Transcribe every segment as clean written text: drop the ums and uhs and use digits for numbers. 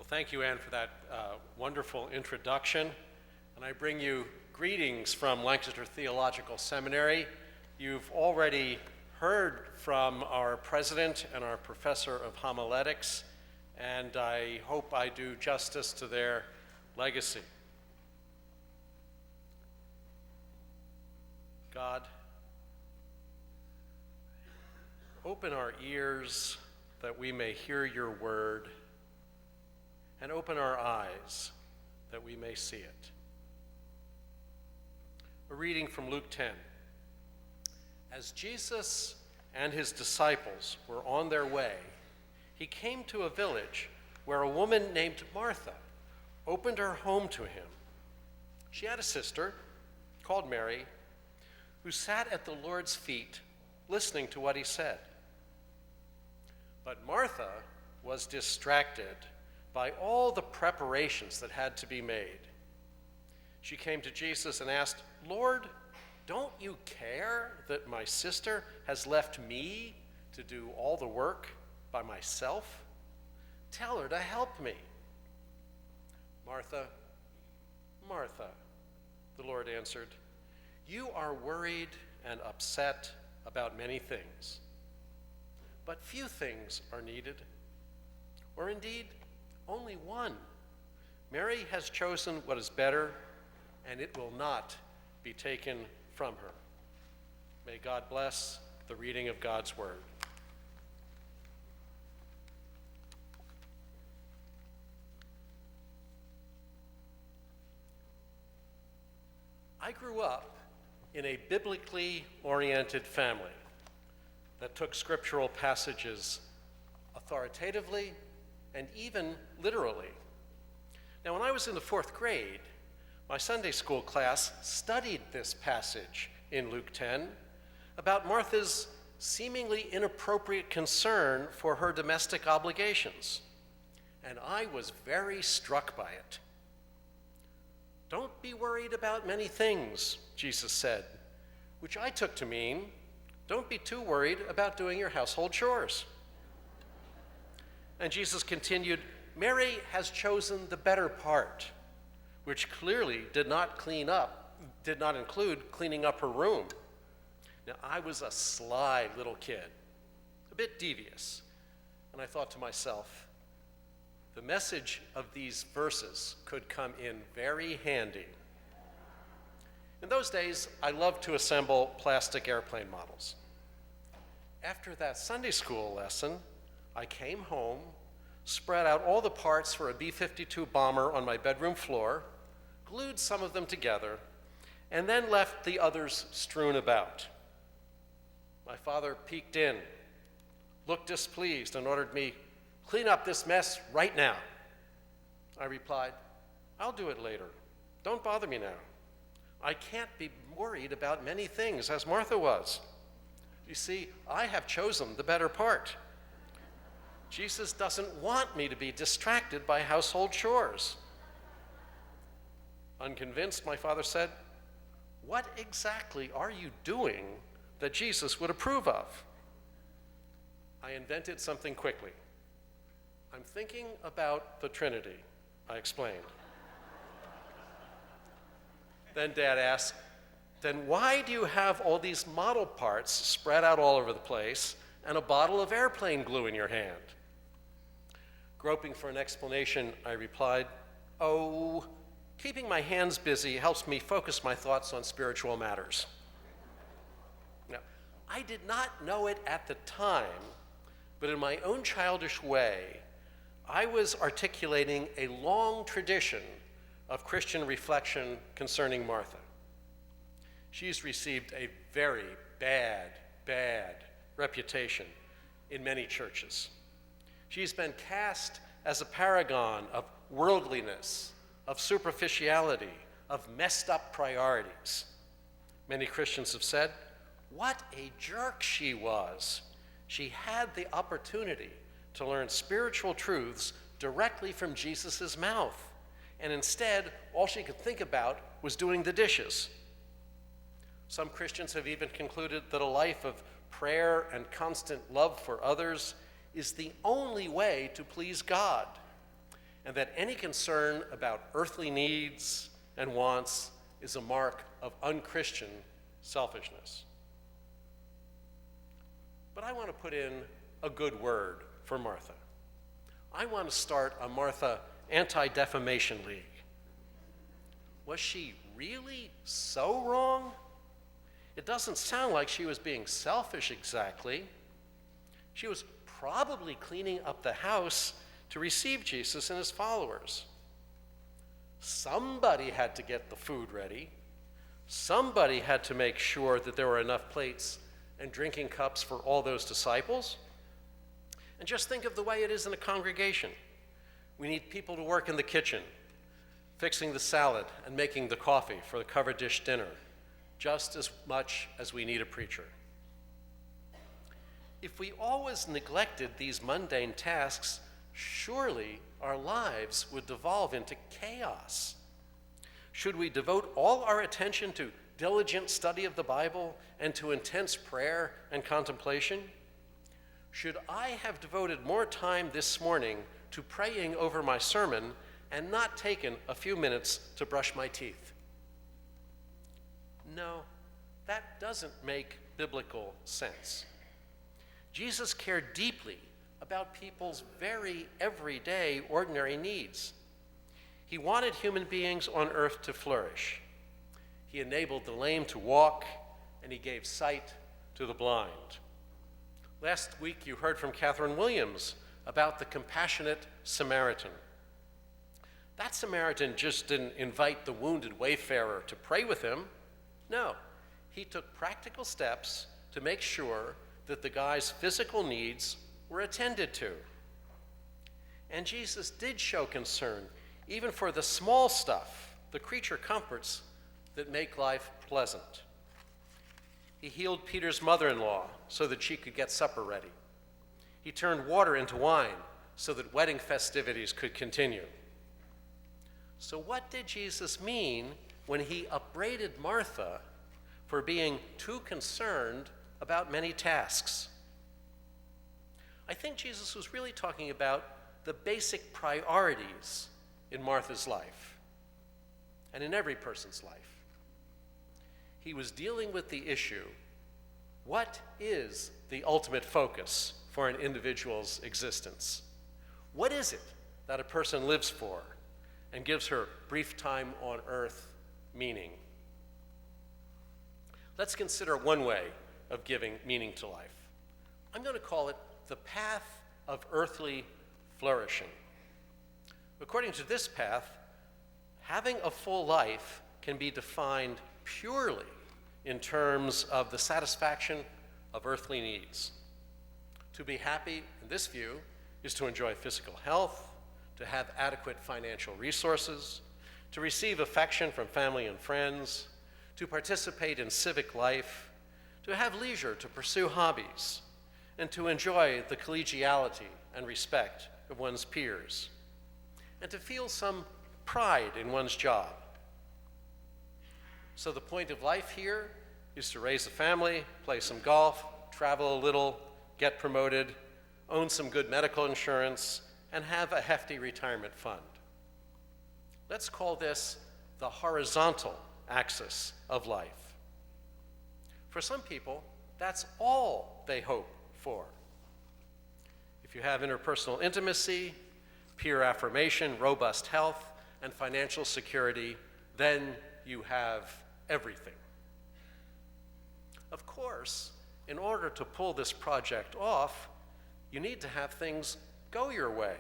Well, thank you, Anne, for that wonderful introduction. And I bring you greetings from Lancaster Theological Seminary. You've already heard from our president and our professor of homiletics, and I hope I do justice to their legacy. God, open our ears that we may hear your word, and open our eyes that we may see it. A reading from Luke 10. As Jesus and his disciples were on their way, he came to a village where a woman named Martha opened her home to him. She had a sister called Mary who sat at the Lord's feet listening to what he said. But Martha was distracted by all the preparations that had to be made. She came to Jesus and asked, "Lord, don't you care that my sister has left me to do all the work by myself? Tell her to help me." "Martha, Martha," the Lord answered, "you are worried and upset about many things, but few things are needed, or indeed only one. Mary has chosen what is better, and it will not be taken from her." May God bless the reading of God's word. I grew up in a biblically oriented family that took scriptural passages authoritatively and even literally. Now, when I was in the 4th grade, my Sunday school class studied this passage in Luke 10 about Martha's seemingly inappropriate concern for her domestic obligations, and I was very struck by it. "Don't be worried about many things," Jesus said, which I took to mean, don't be too worried about doing your household chores. And Jesus continued, "Mary has chosen the better part," which clearly did not include cleaning up her room. Now, I was a sly little kid, a bit devious, and I thought to myself, the message of these verses could come in very handy. In those days, I loved to assemble plastic airplane models. After that Sunday school lesson, I came home, spread out all the parts for a B-52 bomber on my bedroom floor, glued some of them together, and then left the others strewn about. My father peeked in, looked displeased, and ordered me, "Clean up this mess right now." I replied, "I'll do it later. Don't bother me now. I can't be worried about many things as Martha was. You see, I have chosen the better part. Jesus doesn't want me to be distracted by household chores." Unconvinced, my father said, "What exactly are you doing that Jesus would approve of?" I invented something quickly. "I'm thinking about the Trinity," I explained. Then Dad asked, "Then why do you have all these model parts spread out all over the place and a bottle of airplane glue in your hand?" Groping for an explanation, I replied, "Oh, keeping my hands busy helps me focus my thoughts on spiritual matters." Now, I did not know it at the time, but in my own childish way, I was articulating a long tradition of Christian reflection concerning Martha. She's received a very bad reputation in many churches. She's been cast as a paragon of worldliness, of superficiality, of messed up priorities. Many Christians have said, "What a jerk she was. She had the opportunity to learn spiritual truths directly from Jesus' mouth, and instead, all she could think about was doing the dishes." Some Christians have even concluded that a life of prayer and constant love for others is the only way to please God. and that any concern about earthly needs and wants is a mark of unchristian selfishness. But I want to put in a good word for Martha. I want to start a Martha Anti-Defamation League. Was she really so wrong? It doesn't sound like she was being selfish exactly. She was probably cleaning up the house to receive Jesus and his followers. Somebody had to get the food ready. Somebody had to make sure that there were enough plates and drinking cups for all those disciples. And just think of the way it is in a congregation. We need people to work in the kitchen, fixing the salad and making the coffee for the covered dish dinner, just as much as we need a preacher. If we always neglected these mundane tasks, surely our lives would devolve into chaos. Should we devote all our attention to diligent study of the Bible and to intense prayer and contemplation? Should I have devoted more time this morning to praying over my sermon and not taken a few minutes to brush my teeth? No, that doesn't make biblical sense. Jesus cared deeply about people's very everyday, ordinary needs. He wanted human beings on earth to flourish. He enabled the lame to walk, and he gave sight to the blind. Last week, you heard from Catherine Williams about the compassionate Samaritan. That Samaritan just didn't invite the wounded wayfarer to pray with him. No, he took practical steps to make sure that the guy's physical needs were attended to. And Jesus did show concern even for the small stuff, the creature comforts that make life pleasant. He healed Peter's mother-in-law so that she could get supper ready. He turned water into wine so that wedding festivities could continue. So what did Jesus mean when he upbraided Martha for being too concerned about many tasks? I think Jesus was really talking about the basic priorities in Martha's life and in every person's life. He was dealing with the issue, what is the ultimate focus for an individual's existence? What is it that a person lives for and gives her brief time on earth meaning? Let's consider one way of giving meaning to life. I'm going to call it the path of earthly flourishing. According to this path, having a full life can be defined purely in terms of the satisfaction of earthly needs. To be happy, in this view, is to enjoy physical health, to have adequate financial resources, to receive affection from family and friends, to participate in civic life, to have leisure to pursue hobbies, and to enjoy the collegiality and respect of one's peers, and to feel some pride in one's job. So the point of life here is to raise a family, play some golf, travel a little, get promoted, own some good medical insurance, and have a hefty retirement fund. Let's call this the horizontal axis of life. For some people, that's all they hope for. If you have interpersonal intimacy, peer affirmation, robust health, and financial security, then you have everything. Of course, in order to pull this project off, you need to have things go your way.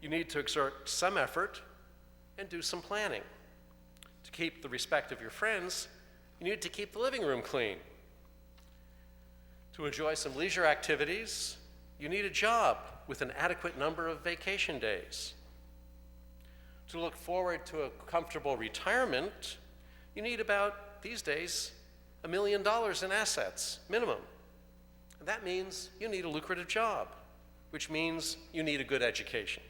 You need to exert some effort and do some planning. To keep the respect of your friends, you need to keep the living room clean. To enjoy some leisure activities, you need a job with an adequate number of vacation days. To look forward to a comfortable retirement, you need about, these days, $1 million in assets, minimum. And that means you need a lucrative job, which means you need a good education.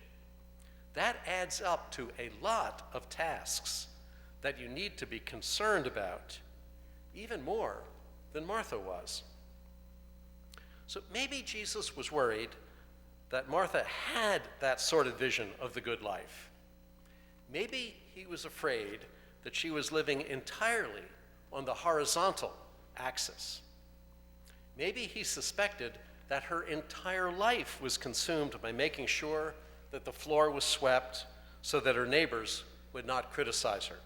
That adds up to a lot of tasks that you need to be concerned about, even more than Martha was. So maybe Jesus was worried that Martha had that sort of vision of the good life. Maybe he was afraid that she was living entirely on the horizontal axis. Maybe he suspected that her entire life was consumed by making sure that the floor was swept so that her neighbors would not criticize her.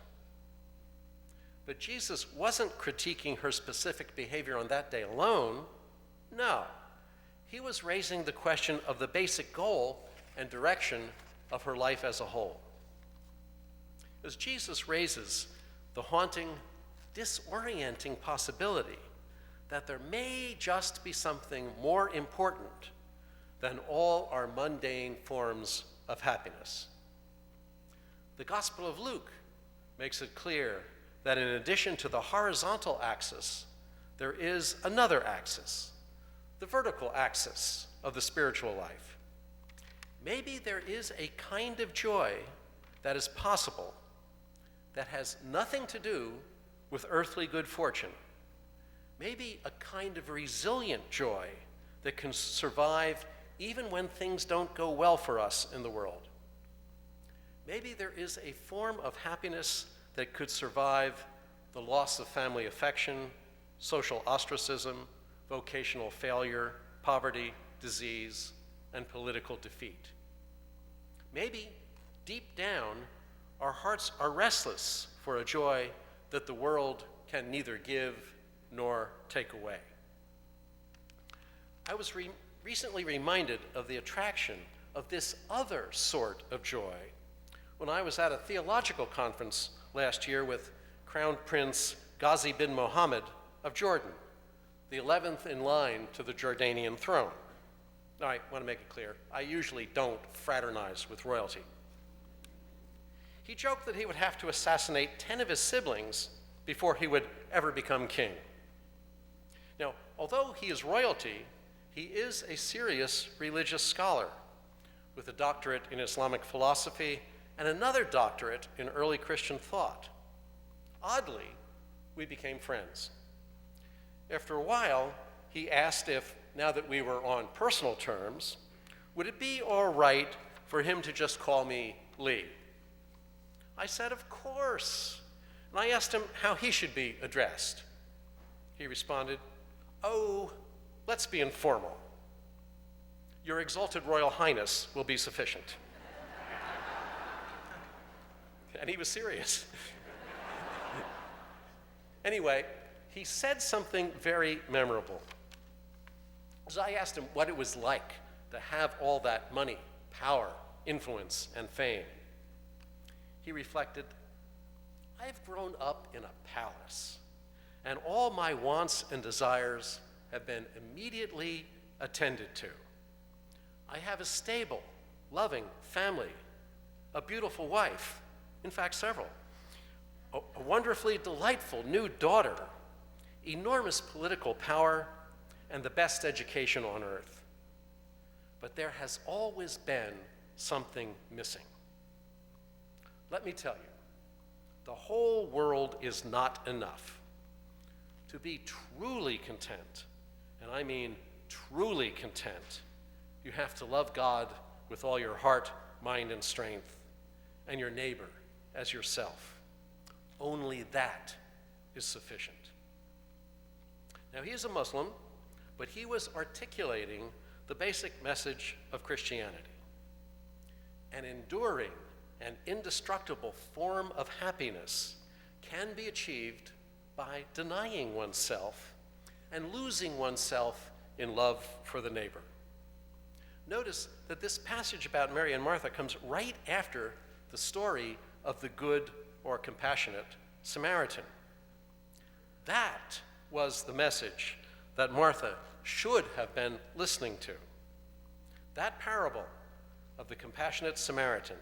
But Jesus wasn't critiquing her specific behavior on that day alone. No, he was raising the question of the basic goal and direction of her life as a whole. As Jesus raises the haunting, disorienting possibility that there may just be something more important than all our mundane forms of happiness. The Gospel of Luke makes it clear that in addition to the horizontal axis, there is another axis, the vertical axis of the spiritual life. Maybe there is a kind of joy that is possible that has nothing to do with earthly good fortune. Maybe a kind of resilient joy that can survive even when things don't go well for us in the world. Maybe there is a form of happiness that could survive the loss of family affection, social ostracism, vocational failure, poverty, disease, and political defeat. Maybe, deep down, our hearts are restless for a joy that the world can neither give nor take away. I was recently reminded of the attraction of this other sort of joy when I was at a theological conference last year with Crown Prince Ghazi bin Mohammed of Jordan, the 11th in line to the Jordanian throne. Now, I want to make it clear, I usually don't fraternize with royalty. He joked that he would have to assassinate 10 of his siblings before he would ever become king. Now, although he is royalty, he is a serious religious scholar with a doctorate in Islamic philosophy and another doctorate in early Christian thought. Oddly, we became friends. After a while, he asked if, now that we were on personal terms, would it be all right for him to just call me Lee? I said, of course. And I asked him how he should be addressed. He responded, oh, let's be informal. Your exalted Royal Highness will be sufficient. And he was serious. Anyway, he said something very memorable. As I asked him what it was like to have all that money, power, influence, and fame, he reflected, I've grown up in a palace, and all my wants and desires have been immediately attended to. I have a stable, loving family, a beautiful wife, in fact, several, a wonderfully delightful new daughter, enormous political power, and the best education on earth. But there has always been something missing. Let me tell you, the whole world is not enough. To be truly content, and I mean truly content, you have to love God with all your heart, mind, and strength, and your neighbor as yourself. Only that is sufficient. Now, he is a Muslim, but he was articulating the basic message of Christianity. An enduring and indestructible form of happiness can be achieved by denying oneself and losing oneself in love for the neighbor. Notice that this passage about Mary and Martha comes right after the story of the good or compassionate Samaritan. That was the message that Martha should have been listening to. That parable of the compassionate Samaritan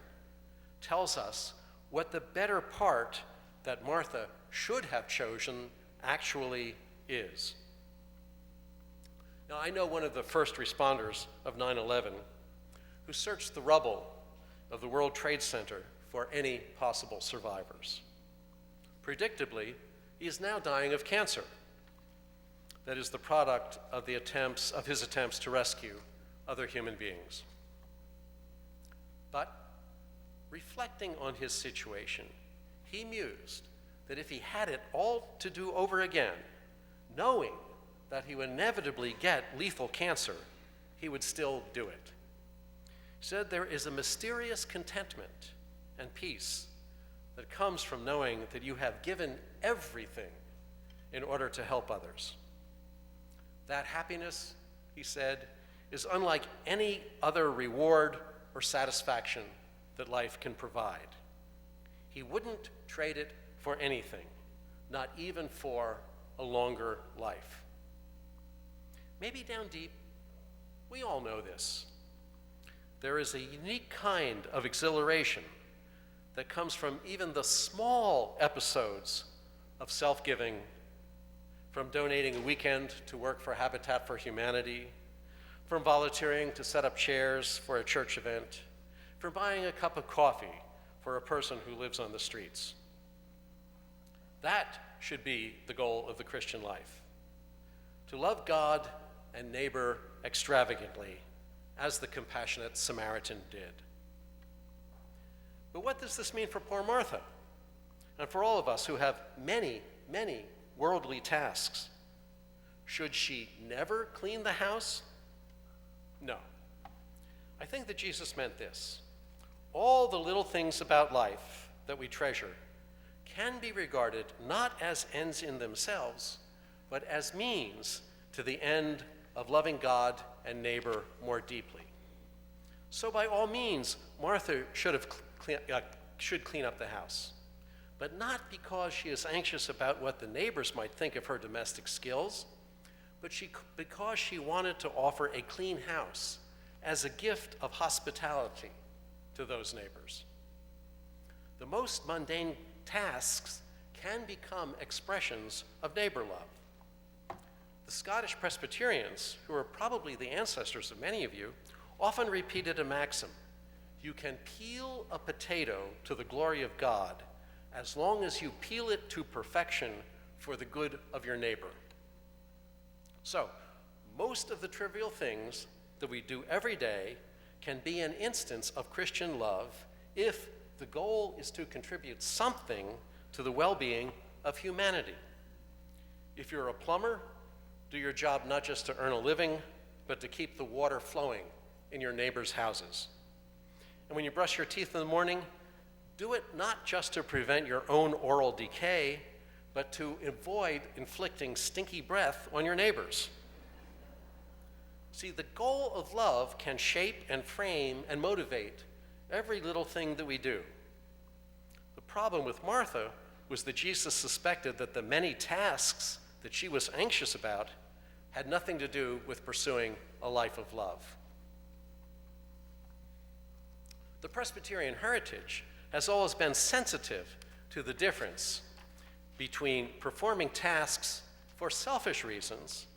tells us what the better part that Martha should have chosen actually is. Now, I know one of the first responders of 9/11 who searched the rubble of the World Trade Center for any possible survivors. Predictably, he is now dying of cancer. That is the product of his attempts to rescue other human beings. But reflecting on his situation, he mused that if he had it all to do over again, knowing that he would inevitably get lethal cancer, he would still do it. He said there is a mysterious contentment and peace that comes from knowing that you have given everything in order to help others. That happiness, he said, is unlike any other reward or satisfaction that life can provide. He wouldn't trade it for anything, not even for a longer life. Maybe down deep, we all know this. There is a unique kind of exhilaration that comes from even the small episodes of self-giving, from donating a weekend to work for Habitat for Humanity, from volunteering to set up chairs for a church event, from buying a cup of coffee for a person who lives on the streets. That should be the goal of the Christian life, to love God and neighbor extravagantly, as the compassionate Samaritan did. But what does this mean for poor Martha, and for all of us who have many, many worldly tasks? Should she never clean the house? No. I think that Jesus meant this. All the little things about life that we treasure can be regarded not as ends in themselves, but as means to the end of loving God and neighbor more deeply. So by all means, Martha should clean up the house, but not because she is anxious about what the neighbors might think of her domestic skills, but because she wanted to offer a clean house as a gift of hospitality to those neighbors. The most mundane tasks can become expressions of neighbor love. The Scottish Presbyterians, who are probably the ancestors of many of you, often repeated a maxim: you can peel a potato to the glory of God as long as you peel it to perfection for the good of your neighbor. So, most of the trivial things that we do every day can be an instance of Christian love if the goal is to contribute something to the well-being of humanity. If you're a plumber, do your job not just to earn a living, but to keep the water flowing in your neighbors' houses. And when you brush your teeth in the morning, do it not just to prevent your own oral decay, but to avoid inflicting stinky breath on your neighbors. See, the goal of love can shape and frame and motivate every little thing that we do. The problem with Martha was that Jesus suspected that the many tasks that she was anxious about had nothing to do with pursuing a life of love. The Presbyterian heritage has always been sensitive to the difference between performing tasks for selfish reasons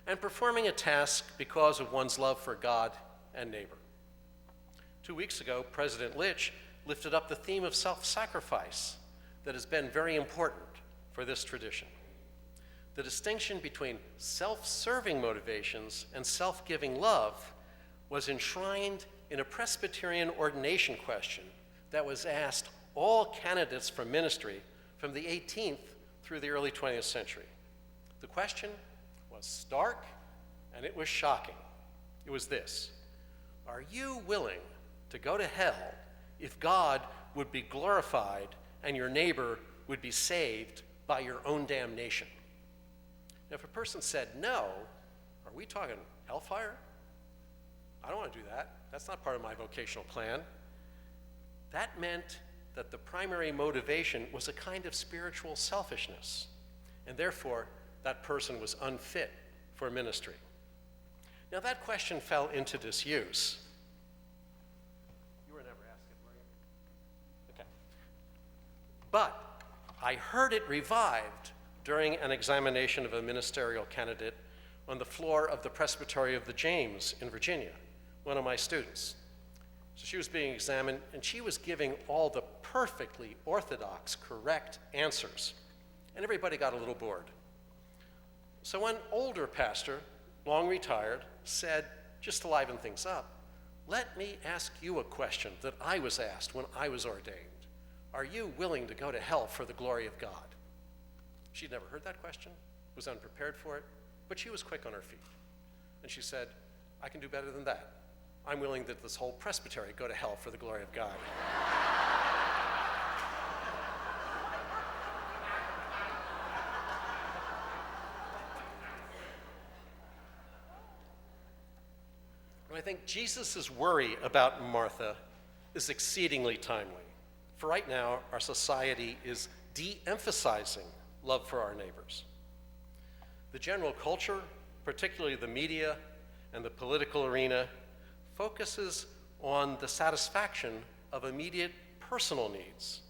and performing a task because of one's love for God and neighbor. 2 weeks ago, President Litch lifted up the theme of self-sacrifice that has been very important for this tradition. The distinction between self-serving motivations and self-giving love was enshrined in a Presbyterian ordination question that was asked all candidates for ministry from the 18th through the early 20th century. The question was stark and it was shocking. It was this: are you willing to go to hell if God would be glorified and your neighbor would be saved by your own damnation? Now, if a person said no, are we talking hellfire? I don't want to do that. That's not part of my vocational plan. That meant that the primary motivation was a kind of spiritual selfishness, and therefore that person was unfit for ministry. Now, that question fell into disuse. You were never asked it, were you? Okay. But I heard it revived during an examination of a ministerial candidate on the floor of the Presbytery of the James in Virginia, one of my students. So she was being examined, and she was giving all the perfectly orthodox, correct answers. And everybody got a little bored. So one older pastor, long retired, said, just to liven things up, let me ask you a question that I was asked when I was ordained. Are you willing to go to hell for the glory of God? She'd never heard that question, was unprepared for it, but she was quick on her feet. And she said, I can do better than that. I'm willing that this whole presbytery go to hell for the glory of God. I think Jesus' worry about Martha is exceedingly timely. For right now, our society is de-emphasizing love for our neighbors. The general culture, particularly the media and the political arena, focuses on the satisfaction of immediate personal needs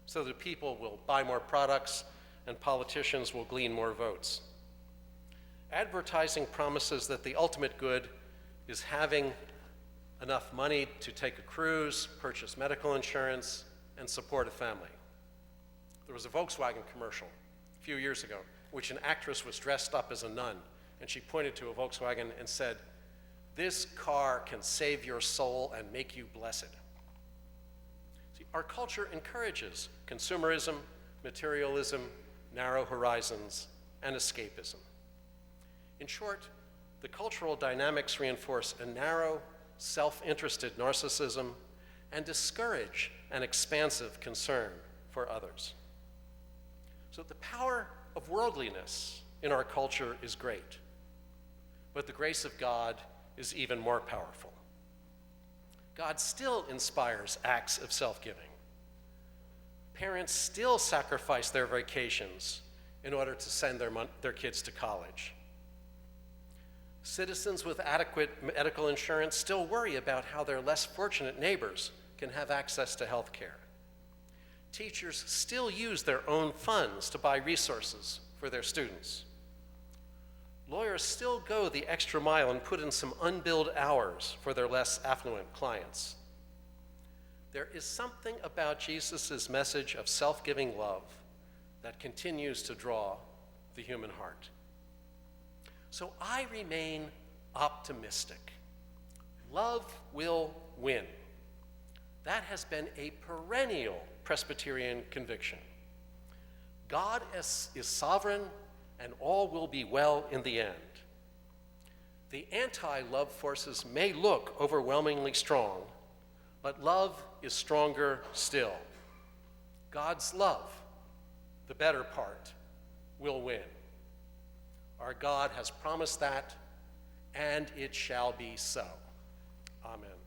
so that people will buy more products and politicians will glean more votes. Advertising promises that the ultimate good is having enough money to take a cruise, purchase medical insurance, and support a family. There was a Volkswagen commercial a few years ago in which an actress was dressed up as a nun, and she pointed to a Volkswagen and said, "This car can save your soul and make you blessed." See, our culture encourages consumerism, materialism, narrow horizons, and escapism. In short, the cultural dynamics reinforce a narrow, self-interested narcissism and discourage an expansive concern for others. So the power of worldliness in our culture is great, but the grace of God is even more powerful. God still inspires acts of self-giving. Parents still sacrifice their vacations in order to send their kids to college. Citizens with adequate medical insurance still worry about how their less fortunate neighbors can have access to health care. Teachers still use their own funds to buy resources for their students. Lawyers still go the extra mile and put in some unbilled hours for their less affluent clients. There is something about Jesus' message of self-giving love that continues to draw the human heart. So I remain optimistic. Love will win. That has been a perennial Presbyterian conviction. God is sovereign, and all will be well in the end. The anti-love forces may look overwhelmingly strong, but love is stronger still. God's love, the better part, will win. Our God has promised that, and it shall be so. Amen.